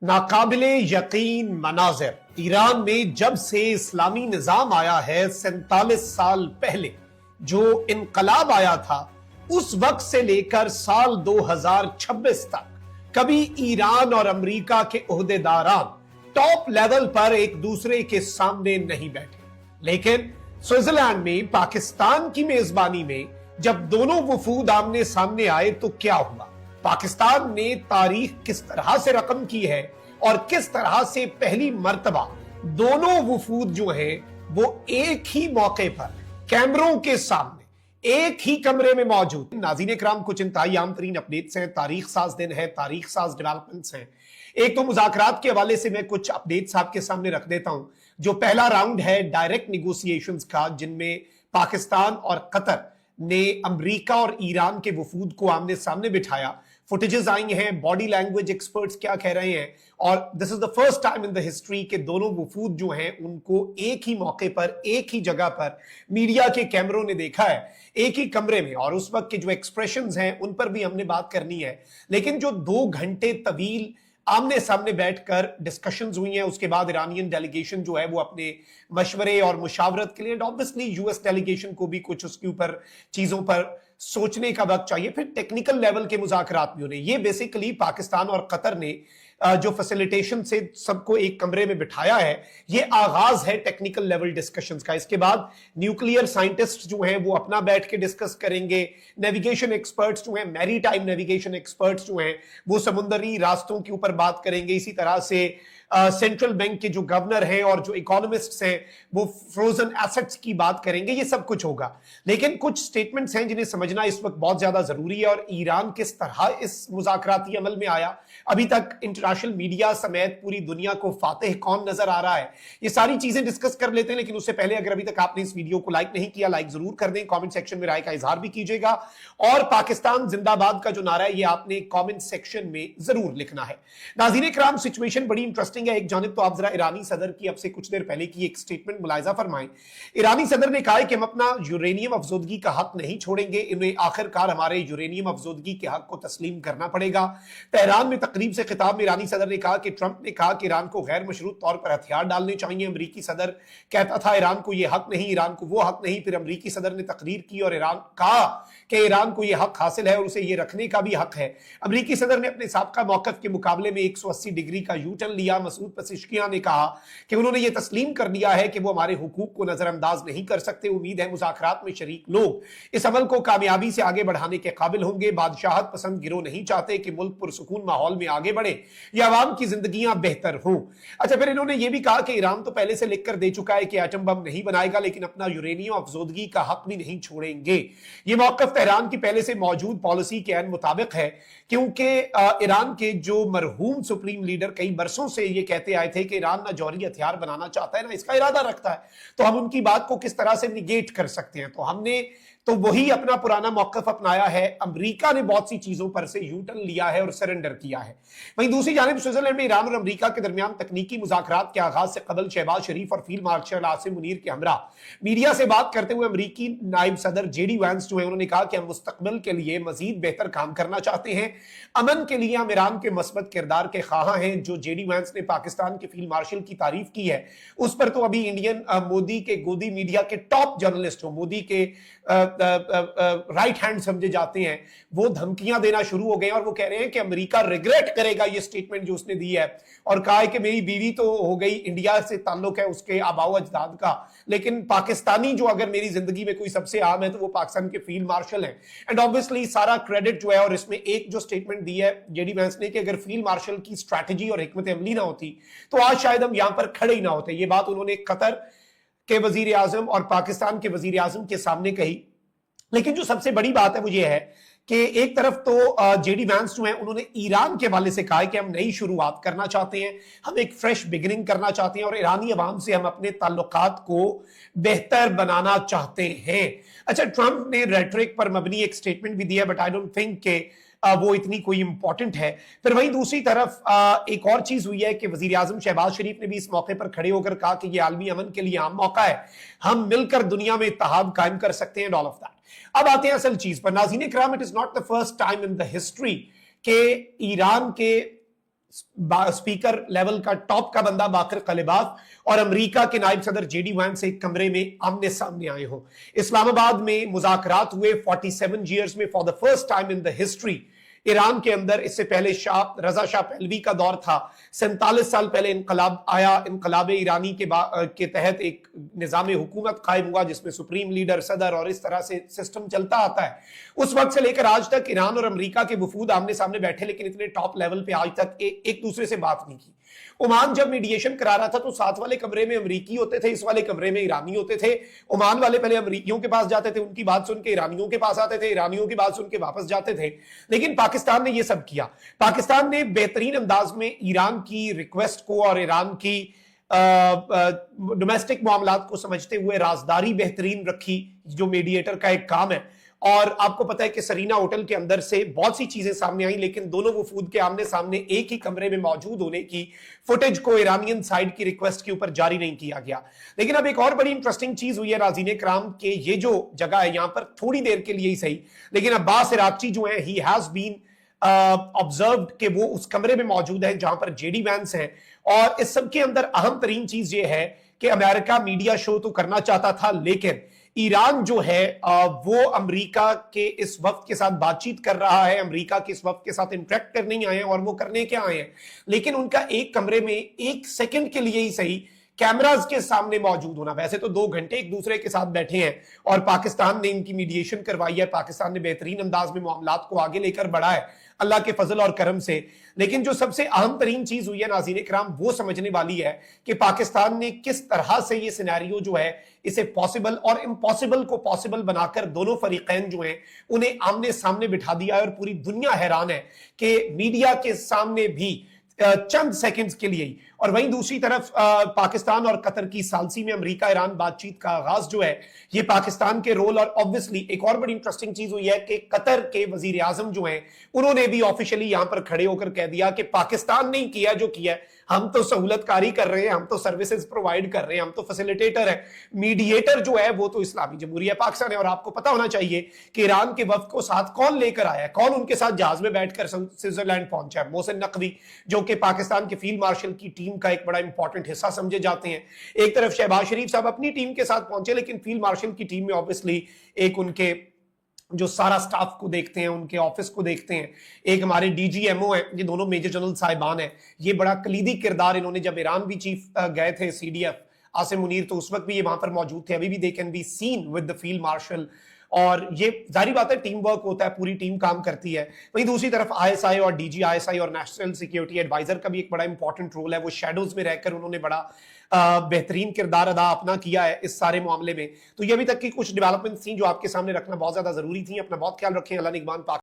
नाकाबिले यकीन मनाजिर। ईरान में जब से इस्लामी निजाम आया है 47 साल पहले जो इनकलाब आया था, उस वक्त से लेकर साल 2026 तक कभी ईरान और अमेरिका के ओहदेदारान टॉप लेवल पर एक दूसरे के सामने नहीं बैठे। लेकिन स्विट्जरलैंड में पाकिस्तान की मेजबानी में जब दोनों वफूद आमने सामने आए तो क्या हुआ? पाकिस्तान ने तारीख किस तरह से रकम की है और किस तरह से पहली मर्तबा दोनों वफूद जो हैं वो एक ही मौके पर कैमरों के सामने एक ही कमरे में मौजूद। नाज़रीन इकराम, कुछ इंतहाई आम तरीन अपडेट्स हैं, तारीख साज दिन है, तारीख साज डेवलपमेंट्स हैं। एक तो मुज़ाकरात के हवाले से मैं कुछ अपडेट्स आपके सामने रख देता हूं। जो पहला राउंड है डायरेक्ट निगोशिएशंस का, जिनमें पाकिस्तान और कतर ने अमेरिका और ईरान के वफूद को आमने सामने बिठाया, फुटेजेस आई हैं, बॉडी लैंग्वेज एक्सपर्ट्स क्या कह रहे हैं, और this is the first time in the history के दोनों वफूद जो हैं उनको एक ही मौके पर एक ही जगह पर मीडिया के कैमरों ने देखा है, एक ही कमरे में। और उस वक्त के जो एक्सप्रेशंस हैं उन पर भी हमने बात करनी है। लेकिन जो 2 घंटे तवील आमने सामने बैठकर डिस्कशंस हुई हैं, उसके बाद ईरानियन डेलीगेशन जो है वो अपने मशवरे और मुशावरत के लिए, ऑब्वियसली यूएस डेलीगेशन को भी कुछ उसके ऊपर चीजों पर सोचने का वक्त चाहिए, फिर टेक्निकल लेवल के मुज़ाकरात भी होने। ये बेसिकली पाकिस्तान और कतर ने जो फैसिलिटेशन से सबको एक कमरे में बिठाया है, ये आगाज है टेक्निकल लेवल डिस्कशंस का। इसके बाद न्यूक्लियर साइंटिस्ट जो हैं वो अपना बैठ के डिस्कस करेंगे, नेविगेशन एक्सपर्ट्स जो हैं, मैरी टाइम नेविगेशन एक्सपर्ट्स जो हैं वो समुद्री रास्तों के ऊपर बात करेंगे। इसी तरह से सेंट्रल बैंक के जो गवर्नर हैं और जो इकोनॉमिस्ट्स हैं वो फ्रोजन एसेट्स की बात करेंगे। ये सब कुछ होगा, लेकिन कुछ स्टेटमेंट्स हैं जिन्हें समझना इस वक्त बहुत ज्यादा जरूरी है। और ईरान किस तरह इस मुज़ाकराती अमल में आया, अभी तक इंटरनेशनल मीडिया समेत पूरी दुनिया को फातेह कौन नजर आ रहा है, ये सारी चीजें डिस्कस कर लेते हैं। लेकिन उससे पहले अगर अभी तक आपने इस वीडियो को लाइक नहीं किया, लाइक जरूर कर दें, कॉमेंट सेक्शन में राय का इजहार भी कीजिएगा, और पाकिस्तान जिंदाबाद का जो नारा है ये आपने कॉमेंट सेक्शन में जरूर लिखना है। नाज़रीन इकराम, सिचुएशन बड़ी इंटरेस्टिंग है। एक जानिब तो आप जरा ईरानी सदर की अब से कुछ देर पहले की एक स्टेटमेंट मुलाहिजा फरमाएं। ईरानी सदर ने कहा है कि हम अपना यूरेनियम अफजोदगी का हक नहीं छोड़ेंगे, इन्हें आखिरकार हमारे यूरेनियम अफजोदगी के हक को तस्लीम करना पड़ेगा। तेहरान में तकरीब से खिताब में ईरानी सदर ने कहा कि ट्रंप ने कहा कि ईरान को गैर मशरूत तौर पर हथियार डालने चाहिए। अमरीकी सदर कहता था ईरान को यह हक नहीं, ईरान को वो हक नहीं। फिर अमरीकी सदर ने तकरीर की और ईरान कहा कि ईरान को यह हक हासिल है और उसे यह रखने का भी हक है। अमरीकी सदर ने अपने साबका मौकफ के मुकाबले में 180 डिग्री का यू टर्न लिया। मसूद पज़ेश्कियान ने कहा कि उन्होंने यह तस्लीम कर दिया है कि वो हमारे हुकूक को नजरअंदाज नहीं कर सकते। उम्मीद है मुज़ाकरात में शरीक लोग इस अमल को कामयाबी से आगे बढ़ाने के काबिल होंगे। बादशाहत पसंद गिरोह नहीं चाहते कि मुल्क पुरसुकून माहौल में आगे बढ़े या आवाम की जिंदगियां बेहतर हों। अच्छा, फिर इन्होंने यह भी कहा कि ईरान तो पहले से लिखकर दे चुका है कि एटम बम नहीं बनाएगा, लेकिन अपना यूरेनियम अफजोदगी का हक भी नहीं छोड़ेंगे। ये मौकफ तेहरान की पहले से मौजूद पॉलिसी के अन मुताबिक है, क्योंकि ईरान के जो मरहूम सुप्रीम लीडर कई बरसों से ये कहते आए थे कि ईरान ना जौहरी हथियार बनाना चाहता है ना इसका इरादा रखता है, तो हम उनकी बात को किस तरह से निगेट कर सकते हैं। तो हमने तो वही अपना पुराना मौकफ अपनाया है। अमेरिका ने बहुत सी चीजों पर से यू टर्न लिया है और सरेंडर किया है। वहीं दूसरी जानिब स्विट्जरलैंड में ईरान और अमेरिका के दरमियान तकनीकी मुज़ाकरात के आगाज से कबल शहबाज शरीफ और फील्ड मार्शल आसिम मुनीर के हमरा मीडिया से बात करते हुए अमेरिकी नायब सदर जेडी वैंस जो है उन्होंने कहा कि हम मुस्तकबिल के लिए मजीद बेहतर काम करना चाहते हैं, अमन के लिए हम ईरान के मस्बत किरदार के ख्वाह हैं। जो जेडी वैंस ने पाकिस्तान के फील्ड मार्शल की तारीफ की है उस पर तो अभी इंडियन मोदी के गोदी मीडिया के टॉप जर्नलिस्ट हो, मोदी के राइट हैंड समझे जाते हैं, वो धमकियां देना शुरू हो गए और वो कह रहे हैं कि अमेरिका रिग्रेट करेगा ये स्टेटमेंट जो उसने दी है, और कहा है कि मेरी बीवी तो हो गई, इंडिया से ताल्लुक है उसके आबाओ अजदाद का, लेकिन पाकिस्तानी जो अगर मेरी जिंदगी में कोई सबसे आम है तो वो पाकिस्तान के फील्ड मार्शल हैं। एंड ऑब्वियसली सारा क्रेडिट जो है, और इसमें एक जो स्टेटमेंट दी है जेडी वैंस ने कि अगर फील्ड मार्शल की स्ट्रैटेजी और हिकमत अमली ना होती तो आज शायद हम यहां पर खड़े ही ना होते। ये बात उन्होंने कतर के वजीर आजम और पाकिस्तान के वजीर आजम के सामने कही। लेकिन जो सबसे बड़ी बात है वो ये है कि एक तरफ तो जेडी वैंस जो है उन्होंने ईरान के हवाले से कहा है कि हम नई शुरुआत करना चाहते हैं, हम एक फ्रेश बिगिनिंग करना चाहते हैं और ईरानी अवाम से हम अपने ताल्लुकात को बेहतर बनाना चाहते हैं। अच्छा, ट्रंप ने रेटरिक पर मबनी एक स्टेटमेंट भी दिया, बट आई डोंट थिंक के वो इतनी कोई इंपॉर्टेंट है। फिर वहीं दूसरी तरफ एक और चीज हुई है कि वजीर आजम शहबाज शरीफ ने भी इस मौके पर खड़े होकर कहा कि यह आलमी अमन के लिए आम मौका है, हम मिलकर दुनिया में इत्तेहाद कायम कर सकते हैं, ऑल ऑफ दैट। अब आते हैं असल चीज पर। नाज़रीन इकराम, it is not the first time in the history के ईरान के स्पीकर लेवल का टॉप का बंदा बाकर कलिबाफ और अमेरिका के नायब सदर जेडी वैंस एक कमरे में आमने सामने आए हों। इस्लामाबाद में मुज़ाकरात हुए 47 ईयर्स में for the first time in the history Iran के अंदर। इससे पहले रजा शाह पहलवी का दौर था, 47 साल पहले इनकलाब आया। इनकलाब ईरानी के तहत एक निजाम हुकूमत कायम हुआ जिसमें सुप्रीम लीडर, सदर और इस तरह से सिस्टम चलता आता है। उस वक्त से लेकर आज तक ईरान और अमेरिका के वफूद आमने सामने बैठे, लेकिन इतने टॉप लेवल पे आज तक एक दूसरे से बात नहीं की। ओमान जब मीडिएशन करा रहा था तो साथ वाले कमरे में अमरीकी होते थे, इस वाले कमरे में ईरानी होते थे। ओमान वाले पहले अमरीकियों के पास जाते थे, उनकी बात सुन के ईरानियों के पास आते थे, ईरानियों की बात सुन के वापस जाते थे। लेकिन पाकिस्तान ने यह सब किया। पाकिस्तान ने बेहतरीन अंदाज में ईरान की रिक्वेस्ट को और ईरान की डोमेस्टिक मामलात को समझते हुए राजदारी बेहतरीन रखी, जो मीडिएटर का एक काम है। और आपको पता है कि सरीना होटल के अंदर से बहुत सी चीजें सामने आई, लेकिन दोनों वफूद के आमने सामने एक ही कमरे में मौजूद होने की फुटेज को ईरानियन साइड की रिक्वेस्ट के ऊपर जारी नहीं किया गया। लेकिन अब एक और बड़ी इंटरेस्टिंग चीज हुई है नाज़रीन इकराम के, ये जो जगह है यहां पर थोड़ी देर के लिए ही सही, लेकिन अब्बास इराक्ची जो है ही हैज बीन ऑब्जर्व्ड कि वो उस कमरे में मौजूद है जहां पर जेडी वैंस हैं। और इस सब के अंदर अहम तरीन चीज ये है कि अमेरिका मीडिया शो तो करना चाहता था, लेकिन ईरान जो है वो अमेरिका के इस वक्त के साथ बातचीत कर रहा है, अमेरिका के इस वक्त के साथ इंटरेक्ट करने ही आए हैं। और वो करने क्या आए हैं, लेकिन उनका एक कमरे में एक सेकंड के लिए ही सही कैमराज के सामने मौजूद होना। वैसे तो 2 घंटे एक दूसरे के साथ बैठे हैं और पाकिस्तान ने इनकी मीडिएशन करवाई है, पाकिस्तान ने बेहतरीन अंदाज में मामलात को आगे लेकर बढ़ा है अल्लाह के फजल और करम से। लेकिन जो सबसे अहम तरीन चीज हुई है नाज़रीन इकराम, वो समझने वाली है कि पाकिस्तान ने किस तरह से ये सिनेरियो जो है इसे पॉसिबल और इम्पॉसिबल को पॉसिबल बनाकर दोनों फरीकैन जो हैं उन्हें आमने सामने बिठा दिया है। और पूरी दुनिया हैरान है कि मीडिया के सामने भी चंद सेकंड्स के लिए ही। और वहीं दूसरी तरफ पाकिस्तान और कतर की सालसी में अमेरिका ईरान बातचीत का आगाज जो है ये पाकिस्तान के रोल, और ऑब्वियसली एक और बड़ी इंटरेस्टिंग चीज हुई है कि कतर के वजीर आजम जो हैं उन्होंने भी ऑफिशियली यहां पर खड़े होकर कह दिया कि पाकिस्तान नहीं किया जो किया है, हम तो सहूलतकारी कर रहे हैं, हम तो सर्विसेज प्रोवाइड कर रहे हैं, हम तो फैसिलिटेटर है, मीडिएटर जो है वो तो इस्लामी जमहूरिया पाकिस्तान है। और आपको पता होना चाहिए कि ईरान के वफ्द को साथ कौन लेकर आया है, कौन उनके साथ जहाज में बैठकर स्विट्जरलैंड पहुंचा है। मोहसिन नकवी जो कि पाकिस्तान के फील्ड मार्शल की टीम का एक बड़ा इंपॉर्टेंट हिस्सा समझे जाते हैं। एक तरफ शहबाज शरीफ साहब अपनी टीम के साथ पहुंचे, लेकिन फील्ड मार्शल की टीम में ऑब्वियसली एक उनके जो सारा स्टाफ को देखते हैं, उनके ऑफिस को देखते हैं, एक हमारे डीजीएमओ है, ये दोनों मेजर जनरल साहिबान हैं। ये बड़ा कलीदी किरदार इन्होंने, जब ईरान भी चीफ गए थे सीडीएफ आसिम मुनीर, तो उस वक्त भी ये वहां पर मौजूद थे। अभी भी they can be seen with the field marshal. और ये जारी बात है टीम वर्क होता है, पूरी टीम काम करती है। वहीं दूसरी तरफ आईएसआई और डीजीआईएसआई और नेशनल सिक्योरिटी एडवाइजर का भी एक बड़ा इंपॉर्टेंट रोल है। वो शेडोज में रहकर उन्होंने बड़ा बेहतरीन किरदार अदा अपना किया है इस सारे मामले में। तो ये अभी तक की कुछ डेवलपमेंट्स थी जो आपके सामने रखना बहुत ज्यादा जरूरी थी। अपना बहुत ख्याल रखें। अल्लाह निगहबान।